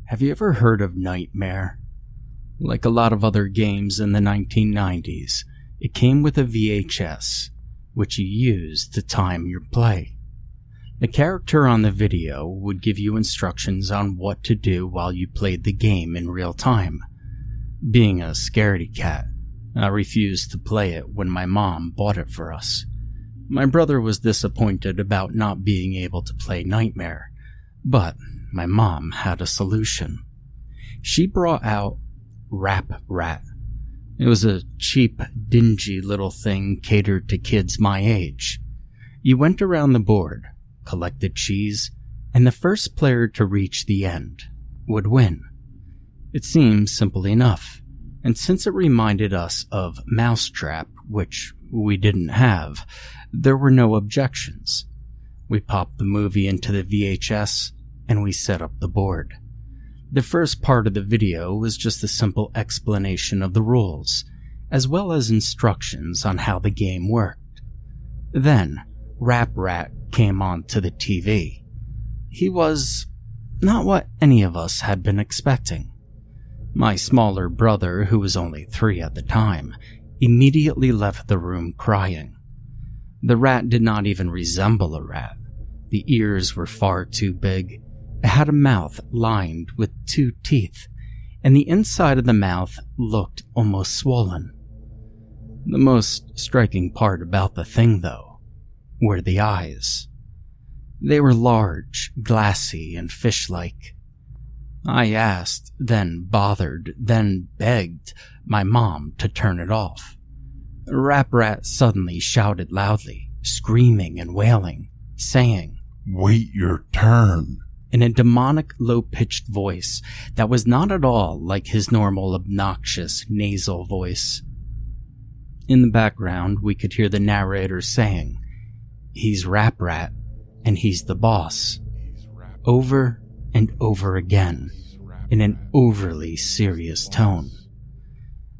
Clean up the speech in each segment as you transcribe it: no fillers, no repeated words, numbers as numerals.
Have you ever heard of Nightmare? Like a lot of other games in the 1990s, it came with a VHS, which you used to time your play. The character on the video would give you instructions on what to do while you played the game in real time. Being a scaredy cat, I refused to play it when my mom bought it for us. My brother was disappointed about not being able to play Nightmare, but my mom had a solution. She brought out Rap Rat. It was a cheap, dingy little thing catered to kids my age. You went around the board, collected cheese, and the first player to reach the end would win. It seemed simple enough, and since it reminded us of Mousetrap, which we didn't have, there were no objections. We popped the movie into the VHS, and we set up the board. The first part of the video was just a simple explanation of the rules, as well as instructions on how the game worked. Then, Rap Rat came onto the TV. He was not what any of us had been expecting. My smaller brother, who was only 3 at the time, immediately left the room crying. The rat did not even resemble a rat. The ears were far too big. It had a mouth lined with 2 teeth, and the inside of the mouth looked almost swollen. The most striking part about the thing, though, were the eyes. They were large, glassy, and fish-like. I asked, then bothered, then begged my mom to turn it off. Rap Rat suddenly shouted loudly, screaming and wailing, saying, "Wait your turn," in a demonic, low-pitched voice that was not at all like his normal, obnoxious, nasal voice. In the background, we could hear the narrator saying, "He's Rap Rat, and he's the boss," over and over again, in an overly serious tone.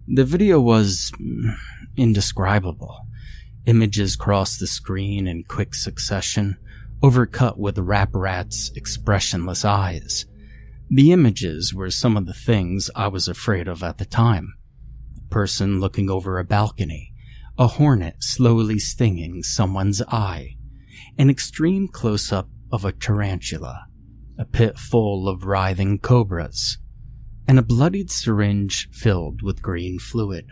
The video was indescribable. Images crossed the screen in quick succession, overcut with Rap Rat's expressionless eyes. The images were some of the things I was afraid of at the time. A person looking over a balcony, a hornet slowly stinging someone's eye, an extreme close-up of a tarantula, a pit full of writhing cobras, and a bloodied syringe filled with green fluid.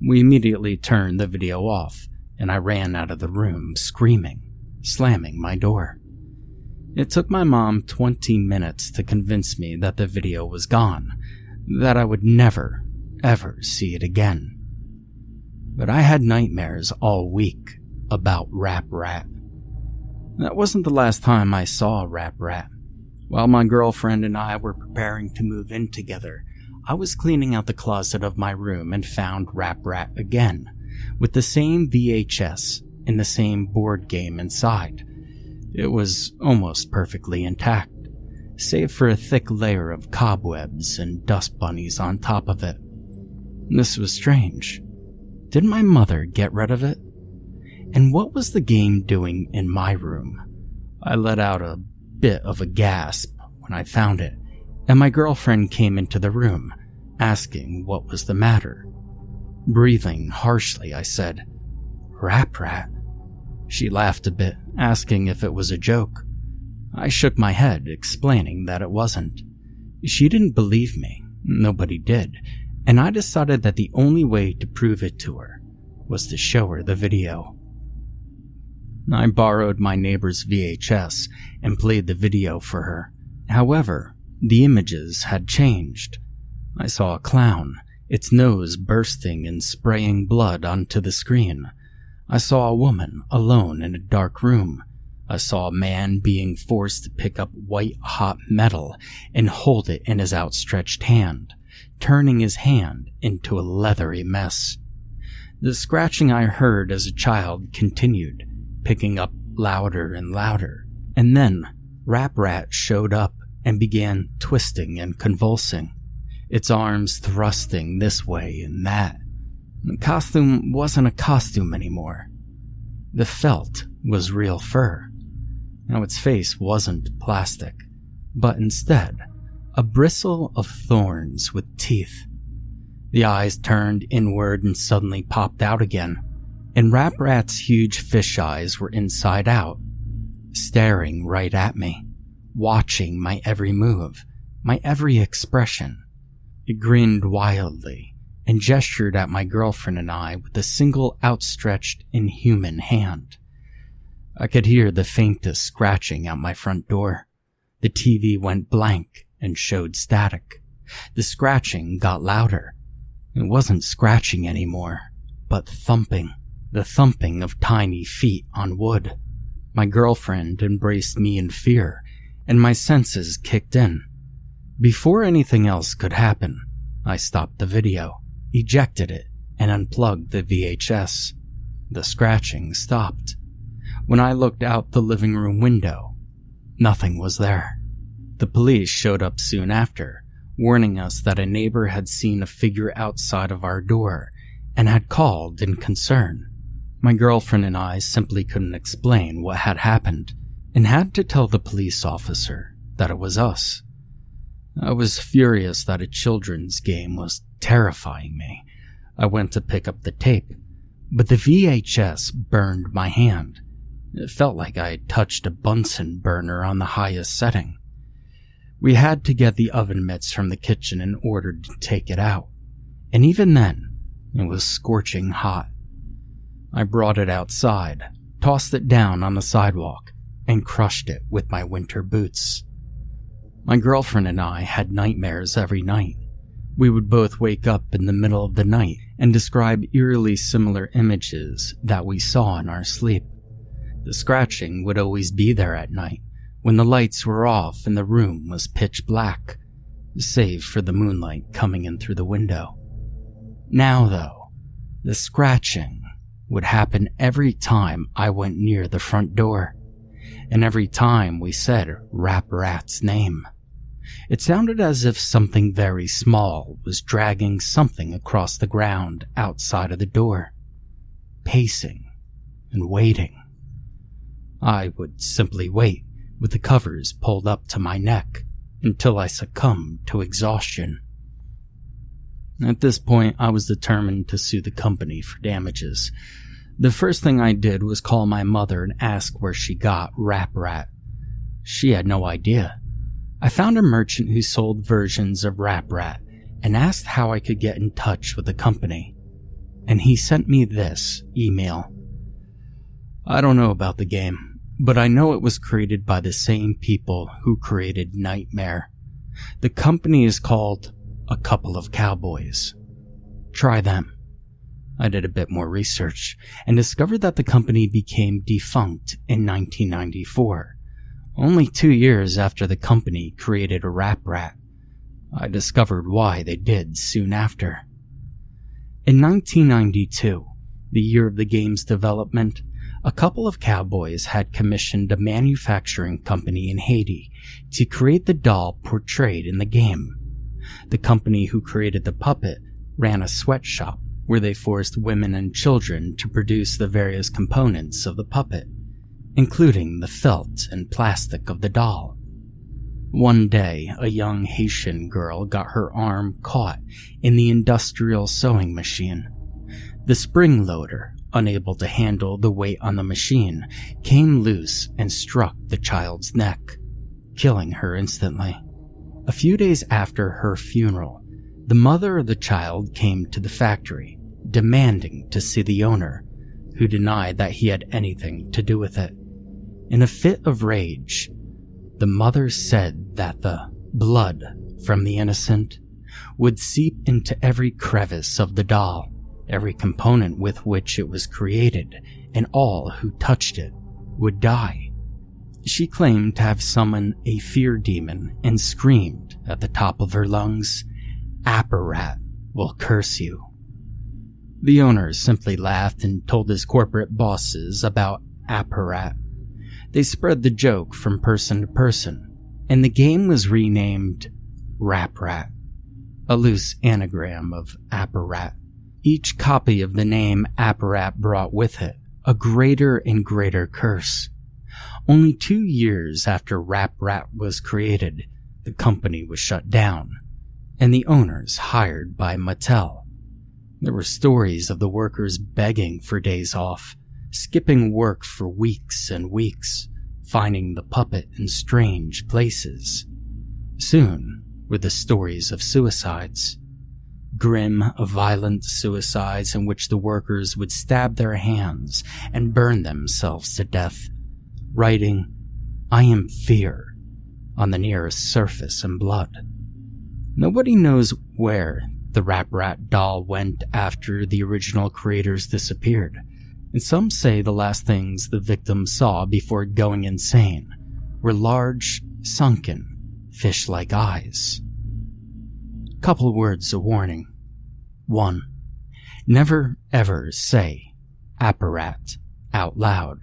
We immediately turned the video off, and I ran out of the room screaming, slamming my door. It took my mom 20 minutes to convince me that the video was gone, that I would never, ever see it again. But I had nightmares all week about Rap Rat. That wasn't the last time I saw Rap Rat. While my girlfriend and I were preparing to move in together, I was cleaning out the closet of my room and found Rap Rat again, with the same VHS and the same board game inside. It was almost perfectly intact, save for a thick layer of cobwebs and dust bunnies on top of it. This was strange. Did my mother get rid of it? And what was the game doing in my room? I let out a bit of a gasp when I found it, and my girlfriend came into the room, asking what was the matter. Breathing harshly, I said, "Rap Rat." She laughed a bit, asking if it was a joke. I shook my head, explaining that it wasn't. She didn't believe me. Nobody did, and I decided that the only way to prove it to her was to show her the video. I borrowed my neighbor's VHS and played the video for her. However, the images had changed. I saw a clown, its nose bursting and spraying blood onto the screen. I saw a woman alone in a dark room. I saw a man being forced to pick up white-hot metal and hold it in his outstretched hand, turning his hand into a leathery mess. The scratching I heard as a child continued, picking up louder and louder, and then Rap Rat showed up and began twisting and convulsing, its arms thrusting this way and that. The costume wasn't a costume anymore. The felt was real fur. Now its face wasn't plastic, but instead, a bristle of thorns with teeth. The eyes turned inward and suddenly popped out again, and Rap Rat's huge fish eyes were inside out, staring right at me, watching my every move, my every expression. It grinned wildly and gestured at my girlfriend and I with a single outstretched, inhuman hand. I could hear the faintest scratching at my front door. The TV went blank and showed static. The scratching got louder. It wasn't scratching anymore, but thumping. The thumping of tiny feet on wood. My girlfriend embraced me in fear, and my senses kicked in. Before anything else could happen, I stopped the video, ejected it, and unplugged the VHS. The scratching stopped. When I looked out the living room window, nothing was there. The police showed up soon after, warning us that a neighbor had seen a figure outside of our door and had called in concern. My girlfriend and I simply couldn't explain what had happened and had to tell the police officer that it was us. I was furious that a children's game was terrifying me. I went to pick up the tape, but the VHS burned my hand. It felt like I had touched a Bunsen burner on the highest setting. We had to get the oven mitts from the kitchen in order to take it out, and even then, it was scorching hot. I brought it outside, tossed it down on the sidewalk, and crushed it with my winter boots. My girlfriend and I had nightmares every night. We would both wake up in the middle of the night and describe eerily similar images that we saw in our sleep. The scratching would always be there at night, when the lights were off and the room was pitch black, save for the moonlight coming in through the window. Now, though, the scratching would happen every time I went near the front door, and every time we said Rap Rat's name. It sounded as if something very small was dragging something across the ground outside of the door, pacing and waiting. I would simply wait with the covers pulled up to my neck until I succumbed to exhaustion. At this point, I was determined to sue the company for damages. The first thing I did was call my mother and ask where she got Rap Rat. She had no idea. I found a merchant who sold versions of Rap Rat and asked how I could get in touch with the company. And he sent me this email. I don't know about the game, but I know it was created by the same people who created Nightmare. The company is called A Couple of Cowboys. Try them. I did a bit more research and discovered that the company became defunct in 1994, only 2 years after the company created a Rap Rat. I discovered why they did soon after. In 1992, the year of the game's development, A Couple of Cowboys had commissioned a manufacturing company in Haiti to create the doll portrayed in the game. The company who created the puppet ran a sweatshop where they forced women and children to produce the various components of the puppet, including the felt and plastic of the doll. One day, a young Haitian girl got her arm caught in the industrial sewing machine. The spring loader, unable to handle the weight on the machine, came loose and struck the child's neck, killing her instantly. A few days after her funeral, the mother of the child came to the factory, demanding to see the owner, who denied that he had anything to do with it. In a fit of rage, the mother said that the blood from the innocent would seep into every crevice of the doll, every component with which it was created, and all who touched it would die. She claimed to have summoned a fear demon and screamed at the top of her lungs, "Apparat will curse you." The owner simply laughed and told his corporate bosses about Apparat. They spread the joke from person to person, and the game was renamed Rap Rat, a loose anagram of Apparat. Each copy of the name Apparat brought with it a greater and greater curse. Only 2 years after Rap Rat was created, The company was shut down, and the owners hired by Mattel. There were stories of the workers begging for days off, skipping work for weeks and weeks, finding the puppet in strange places. Soon were the stories of suicides. Grim, violent suicides in which the workers would stab their hands and burn themselves to death, writing, "I am fear," on the nearest surface in blood. Nobody knows where the Rap Rat doll went after the original creators disappeared, and some say the last things the victims saw before going insane were large, sunken, fish-like eyes. Couple words of warning. 1. Never ever say Apparat out loud.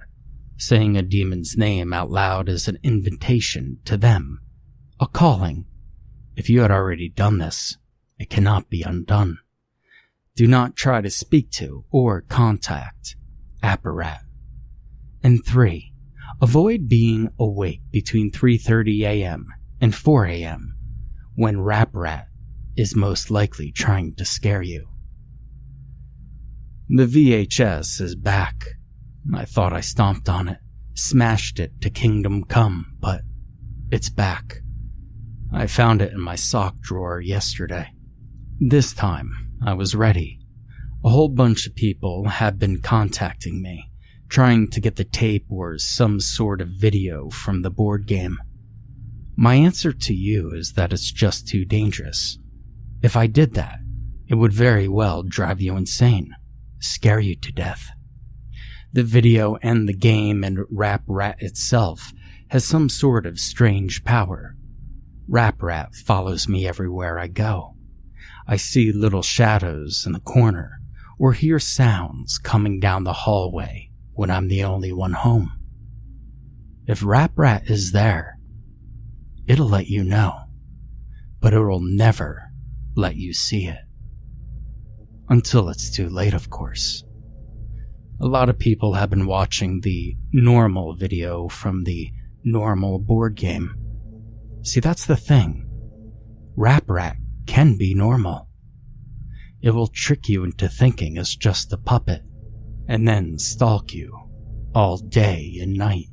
Saying a demon's name out loud is an invitation to them, a calling. If you had already done this, it cannot be undone. Do not try to speak to or contact Apparat. And 3. Avoid being awake between 3:30 a.m. and 4 a.m. when Rap Rat is most likely trying to scare you. The VHS is back. I thought I stomped on it, smashed it to Kingdom Come, but it's back. I found it in my sock drawer yesterday. This time, I was ready. A whole bunch of people have been contacting me, trying to get the tape or some sort of video from the board game. My answer to you is that it's just too dangerous. If I did that, it would very well drive you insane, scare you to death. The video and the game and Rap Rat itself has some sort of strange power. Rap Rat follows me everywhere I go. I see little shadows in the corner or hear sounds coming down the hallway when I'm the only one home. If Rap Rat is there, it'll let you know, but it'll never let you see it. Until it's too late, of course. A lot of people have been watching the normal video from the normal board game. See, that's the thing. Rap Rat can be normal. It will trick you into thinking it's just a puppet, and then stalk you all day and night.